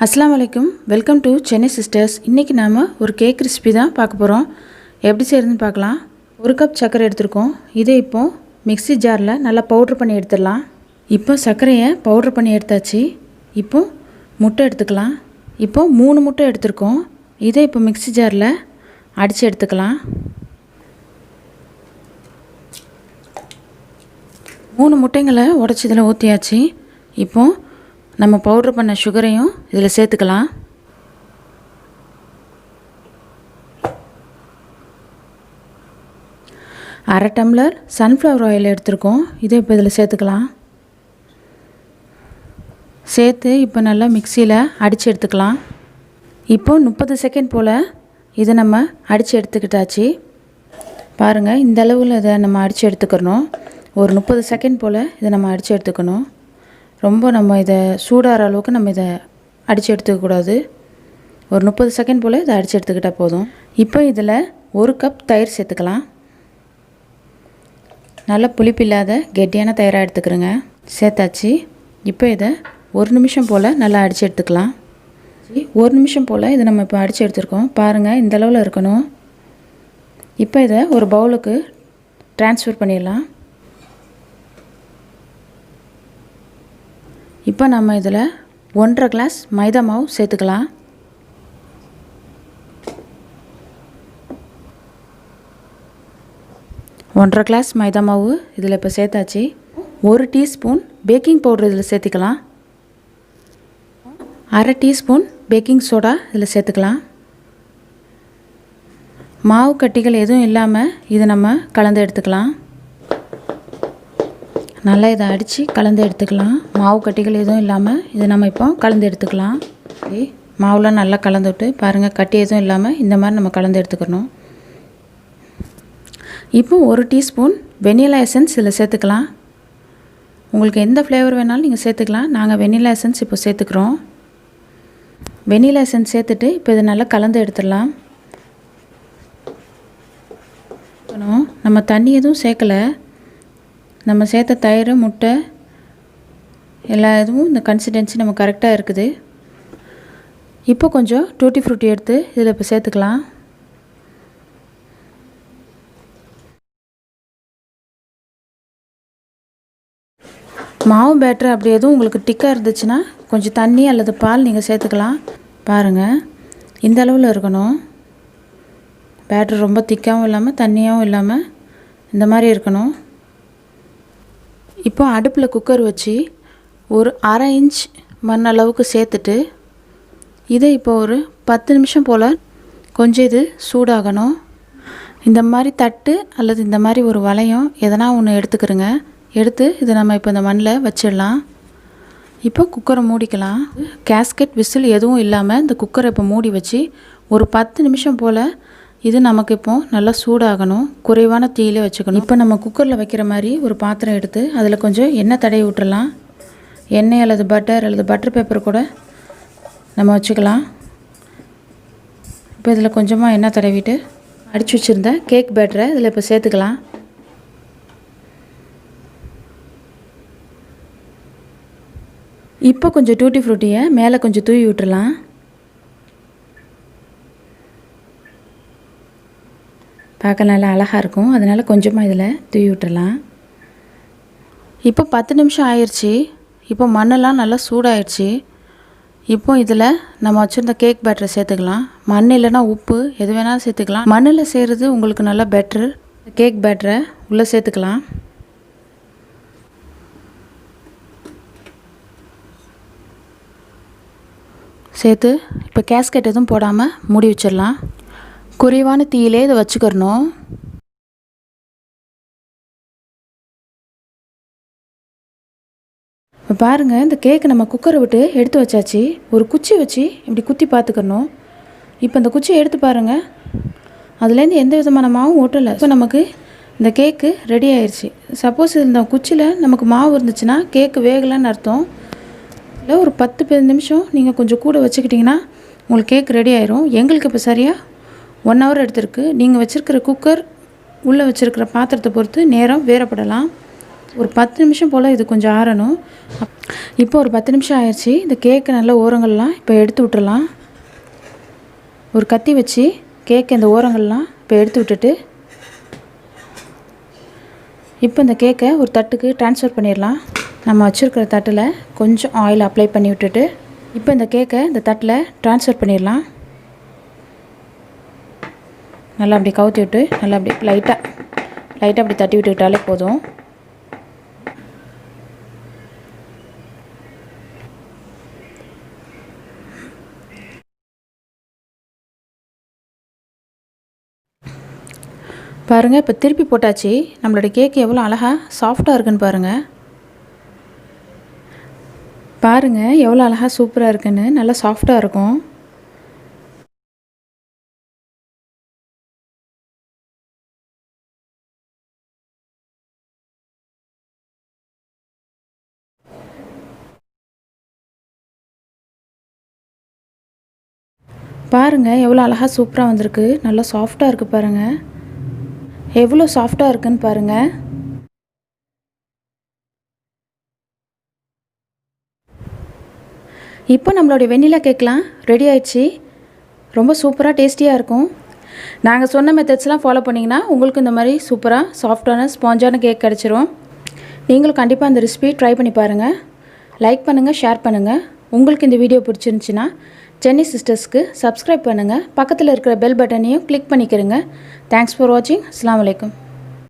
அஸ்ஸலாமு அலைக்கும். Welcome to Chennai sisters. இன்றைக்கி நாம் ஒரு கேக் ரெசிபி தான் பார்க்க போகிறோம். எப்படி செய்கிறதுன்னு பார்க்கலாம். 1 கப் சர்க்கரை எடுத்துருக்கோம். இதை இப்போது மிக்ஸி ஜாரில் நல்லா பவுட்ரு பண்ணி எடுத்துடலாம். இப்போ சர்க்கரையை பவுட்ரு பண்ணி எடுத்தாச்சு. இப்போது முட்டை எடுத்துக்கலாம். இப்போது 3 முட்டை எடுத்துருக்கோம். இதை இப்போ மிக்ஸி ஜாரில் அடித்து எடுத்துக்கலாம். 3 முட்டைங்களை உடச்சி இதில் ஊற்றியாச்சு. இப்போது நம்ம பவுட்ரு பண்ண சுகரையும் இதில் சேர்த்துக்கலாம். அரை டம்ளர் சன்ஃப்ளவர் ஆயில் எடுத்துருக்கோம். இதை இப்போ இதில் சேர்த்துக்கலாம். சேர்த்து இப்போ நல்லா மிக்சியில் அடித்து எடுத்துக்கலாம். இப்போது 30 செகண்ட் போல் இதை நம்ம அடித்து எடுத்துக்கிட்டாச்சு. பாருங்கள், இந்த அளவில் இதை நம்ம அடித்து எடுத்துக்கணும். ஒரு 30 செகண்ட் போல் இதை நம்ம அடித்து எடுத்துக்கணும். ரொம்ப நம்ம இதை சூடாகிற அளவுக்கு நம்ம இதை அடித்து எடுத்துக்கக்கூடாது. ஒரு 30 செகண்ட் போல் இதை அடித்து எடுத்துக்கிட்டால் போதும். இப்போ இதில் 1 கப் தயிர் சேர்த்துக்கலாம். நல்ல புளிப்பு இல்லாத கெட்டியான தயிராக எடுத்துக்கிறேங்க. சேர்த்தாச்சு. இப்போ இதை 1 நிமிஷம் போல் நல்லா அடித்து எடுத்துக்கலாம். 1 நிமிஷம் போல் இதை நம்ம இப்போ அடித்து எடுத்துருக்கோம். பாருங்கள், இந்த அளவில் இருக்கணும். இப்போ இதை ஒரு பவுலுக்கு ட்ரான்ஸ்ஃபர் பண்ணிடலாம். இப்போ நம்ம இதில் 1.5 கிளாஸ் மைதா மாவு சேர்த்துக்கலாம். ஒன்றரை கிளாஸ் மைதா மாவு இதில் இப்போ சேர்த்தாச்சு. 1 டீஸ்பூன் பேக்கிங் பவுடர் இதில் சேர்த்துக்கலாம். அரை டீஸ்பூன் பேக்கிங் சோடா இதில் சேர்த்துக்கலாம். மாவு கட்டிகள் எதுவும் இல்லாமல் இதை நம்ம கலந்து எடுத்துக்கலாம். நல்லா இதை அடித்து கலந்து எடுத்துக்கலாம். மாவு கட்டிகள் எதுவும் இல்லாமல் இதை நம்ம இப்போ கலந்து எடுத்துக்கலாம். மாவுலாம் நல்லா கலந்து விட்டு பாருங்கள், கட்டி எதுவும் இல்லாமல் இந்த மாதிரி நம்ம கலந்து எடுத்துக்கணும். இப்போ 1 டீஸ்பூன் வெனிலா எசன்ஸ் இதில் சேர்த்துக்கலாம். உங்களுக்கு எந்த ஃப்ளேவர் வேணாலும் நீங்கள் சேர்த்துக்கலாம். நாங்கள் வெனிலா எசன்ஸ் இப்போ சேர்த்துக்கிறோம். வெனிலா எசன்ஸ் சேர்த்துட்டு இப்போ இதை நல்லா கலந்து எடுத்துடலாம். நம்ம தண்ணி எதுவும் சேர்க்கலை. நம்ம சேர்த்த தயிர், முட்டை எல்லா இதுவும் இந்த கன்சிஸ்டன்சி நம்ம கரெக்டாக இருக்குது. இப்போ கொஞ்சம் டூட்டி ஃப்ரூட்டி எடுத்து இதில் இப்போ சேர்த்துக்கலாம். மாவு பேட்டர் அப்படி எதுவும் உங்களுக்கு திக்காக இருந்துச்சுன்னா கொஞ்சம் தண்ணி அல்லது பால் நீங்கள் சேர்த்துக்கலாம். பாருங்கள், இந்த அளவில் இருக்கணும். பேட்டர் ரொம்ப திக்காகவும் இல்லாமல் தண்ணியாகவும் இல்லாமல் இந்த மாதிரி இருக்கணும். இப்போ அடுப்பில் குக்கர் வச்சு ஒரு 1/2 இன்ச் மண் அளவுக்கு சேர்த்துட்டு இதை இப்போ ஒரு 10 நிமிஷம் போல் கொஞ்சம் இது சூடாகணும். இந்த மாதிரி தட்டு அல்லது இந்த மாதிரி ஒரு வளையம் எதனா ஒன்று எடுத்துக்கிறோங்க. எடுத்து இதை நம்ம இப்போ இந்த மண்ணில் வச்சிடலாம். இப்போ குக்கரை மூடிக்கலாம். கேஸ்கெட் விசில் எதுவும் இல்லாமல் இந்த குக்கரை இப்போ மூடி வச்சு ஒரு 10 நிமிஷம் போல் இது நமக்கு இப்போ நல்லா சூடாகணும். குறைவான தீயிலே வச்சுக்கணும். இப்போ நம்ம குக்கரில் வைக்கிற மாதிரி ஒரு பாத்திரம் எடுத்து அதில் கொஞ்சம் எண்ணெய் தடவி விட்டுறலாம். எண்ணெய் அல்லது பட்டர் பேப்பர் கூட நம்ம வச்சுக்கலாம். இப்போ இதில் கொஞ்சமாக எண்ணெய் தடவிட்டு அடித்து வச்சுருந்த கேக் பேட்டரை இதில் இப்போ சேர்த்துக்கலாம். இப்போ கொஞ்சம் டூட்டி ஃப்ரூட்டியை மேலே கொஞ்சம் தூவி விட்டுறலாம். பார்க்க நல்லா அழகாக இருக்கும். அதனால் கொஞ்சமாக இதில் தூவி விட்டுறலாம். இப்போ 10 நிமிஷம் ஆயிடுச்சு. இப்போ மண்ணெல்லாம் நல்லா சூடாயிடுச்சு. இப்போ இதில் நம்ம வச்சுருந்த கேக் பேட்டரை சேர்த்துக்கலாம். மண் இல்லைன்னா உப்பு எது வேணாலும் சேர்த்துக்கலாம். மண்ணில் செய்கிறது உங்களுக்கு நல்லா பெட்ரு. கேக் பேட்டரை உள்ளே சேர்த்துக்கலாம். சேர்த்து இப்போ கேஸ்கெட் எதுவும் போடாமல் மூடி வச்சிடலாம். குறைவான தீயிலே இதை வச்சுக்கிறணும். இப்போ பாருங்கள், இந்த கேக்கு நம்ம குக்கரை விட்டு எடுத்து வச்சாச்சு. ஒரு குச்சி வச்சு இப்படி குத்தி பார்த்துக்கணும். இப்போ இந்த குச்சியை எடுத்து பாருங்கள், அதுலேருந்து எந்த விதமான மாவும் ஓட்டலை. இப்போ நமக்கு இந்த கேக்கு ரெடி ஆயிடுச்சு. சப்போஸ் இந்த குச்சியில் நமக்கு மாவு இருந்துச்சுன்னா கேக்கு வேகலைன்னு அர்த்தம். இல்லை, ஒரு 10-15 நிமிஷம் நீங்கள் கொஞ்சம் கூட வச்சுக்கிட்டிங்கன்னா உங்களுக்கு கேக் ரெடி ஆயிரும். எங்களுக்கு இப்போ சரியாக 1 ஹவர் எடுத்திருக்கு. நீங்கள் வச்சுருக்கிற குக்கர் உள்ளே வச்சுருக்கிற பாத்திரத்தை பொறுத்து நேரம் வேறுபடலாம். ஒரு 10 நிமிஷம் போல் இது கொஞ்சம் ஆறணும். இப்போ ஒரு 10 நிமிஷம் ஆயிடுச்சு. இந்த கேக்கு நல்ல ஓரங்கள்லாம் இப்போ எடுத்து விட்டுறலாம். ஒரு கத்தி வச்சு கேக்கு இந்த ஓரங்கள்லாம் இப்போ எடுத்து விட்டுட்டு இப்போ இந்த கேக்கை ஒரு தட்டுக்கு ட்ரான்ஸ்ஃபர் பண்ணிடலாம். நம்ம வச்சுருக்கிற தட்டில் கொஞ்சம் ஆயில் அப்ளை பண்ணி விட்டுட்டு இப்போ இந்த கேக்கை இந்த தட்டில் ட்ரான்ஸ்ஃபர் பண்ணிடலாம். நல்லா அப்படி கவுத்தி விட்டு நல்லா அப்படி லைட்டாக அப்படி தட்டி விட்டுக்கிட்டாலே போதும். பாருங்கள், இப்போ திருப்பி போட்டாச்சு. நம்மளோட கேக் எவ்வளோ அழகாக சாஃப்டாக இருக்குன்னு பாருங்கள். பாருங்கள் எவ்வளோ அழகாக சூப்பராக இருக்குன்னு. நல்லா சாஃப்டாக இருக்கும். பாருங்கள் எவ்வளோ அழகாக சூப்பராக வந்திருக்கு. நல்லா சாஃப்டாக இருக்குது பாருங்கள். எவ்வளோ சாஃப்டாக இருக்குன்னு பாருங்கள். இப்போ நம்மளுடைய வெண்ணிலா கேக்லாம் ரெடி ஆயிடுச்சு. ரொம்ப சூப்பராக டேஸ்டியாக இருக்கும். நாங்கள் சொன்ன மெத்தட்ஸ்லாம் ஃபாலோ பண்ணிங்கன்னா உங்களுக்கு இந்த மாதிரி சூப்பராக சாஃப்டான ஸ்பாஞ்சான கேக் கிடச்சிரும். நீங்களும் கண்டிப்பாக அந்த ரெசிபி ட்ரை பண்ணி பாருங்கள். லைக் பண்ணுங்கள், ஷேர் பண்ணுங்கள். உங்களுக்கு இந்த வீடியோ பிடிச்சிருந்துச்சின்னா சென்னை சிஸ்டர்ஸ்க்கு சப்ஸ்கிரைப் பண்ணுங்கள். பக்கத்தில் இருக்கிற பெல் பட்டனையும் கிளிக் பண்ணிக்கிறங்க. தேங்க்ஸ் ஃபார் வாட்சிங். அஸ்ஸலாமு அலைக்கும்.